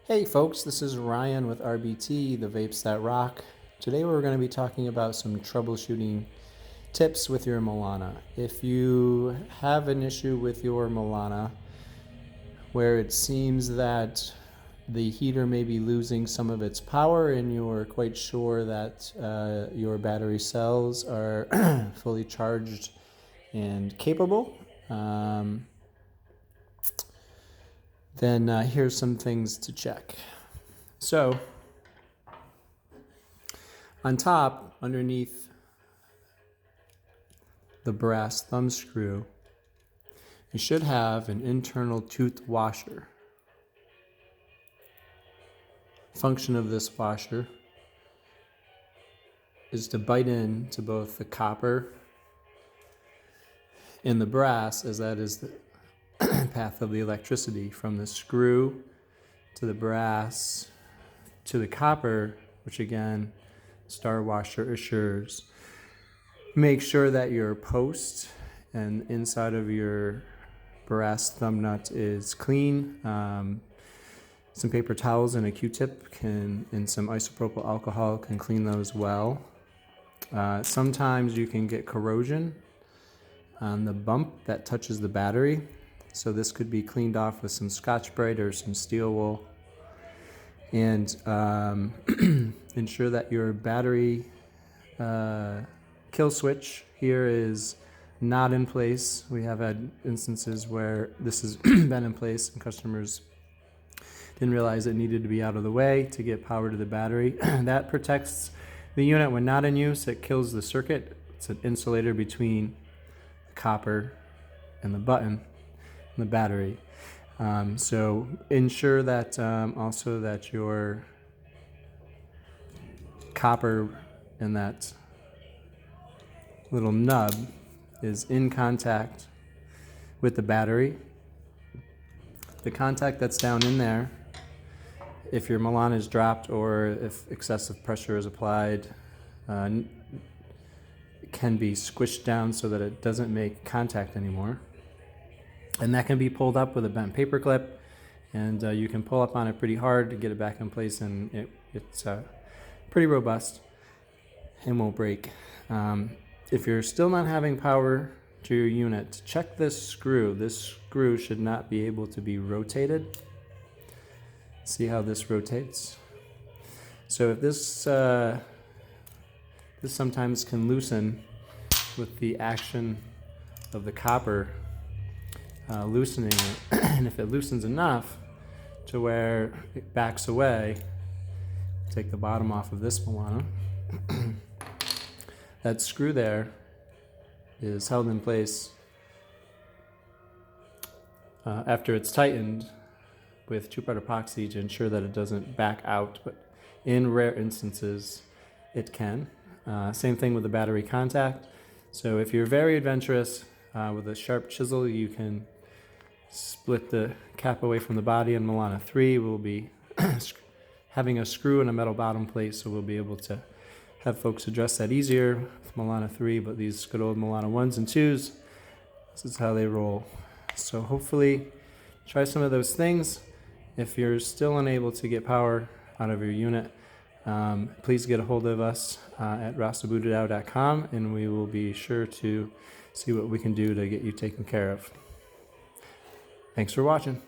Hey folks, this is Ryan with RBT, the Vapes That Rock. Today we're going to be talking about some troubleshooting tips with your Milaana. If you have an issue with your Milaana where it seems that the heater may be losing some of its power and you're quite sure that your battery cells are fully charged and capable, then here's some things to check. So, on top, underneath the brass thumb screw, you should have an internal tooth washer. Function of this washer is to bite into both the copper and the brass, as that is the path of the electricity from the screw to the brass to the copper, which again, star washer assures. Make sure that your post and inside of your brass thumb nut is clean. Some paper towels and a Q-tip and some isopropyl alcohol can clean those well. Sometimes you can get corrosion on the bump that touches the battery. So this could be cleaned off with some Scotch-Brite or some steel wool. And ensure that your battery kill switch here is not in place. We have had instances where this has been in place and customers didn't realize it needed to be out of the way to get power to the battery. That protects the unit when not in use. It kills the circuit. It's an insulator between the copper and the button and the battery. So ensure that also that your copper and that little nub is in contact with the battery. The contact that's down in there, if your Milaana is dropped or if excessive pressure is applied, it can be squished down so that it doesn't make contact anymore. And that can be pulled up with a bent paper clip, and you can pull up on it pretty hard to get it back in place, and it's pretty robust and won't break. If you're still not having power to your unit, check this screw. This screw should not be able to be rotated. See how this rotates? So if this sometimes can loosen with the action of the copper loosening it, and if it loosens enough to where it backs away, take the bottom off of this Milaana. That screw there is held in place after it's tightened with two-part epoxy to ensure that it doesn't back out, but in rare instances it can. Same thing with the battery contact. So if you're very adventurous with a sharp chisel, you can split the cap away from the body, and Milaana 3 will be having a screw and a metal bottom plate, so we'll be able to have folks address that easier with Milaana 3, but these good old Milaana 1s and 2s, this is how they roll. So hopefully try some of those things. If you're still unable to get power out of your unit, please get a hold of us at rasabudadao.com, and we will be sure to see what we can do to get you taken care of. Thanks for watching.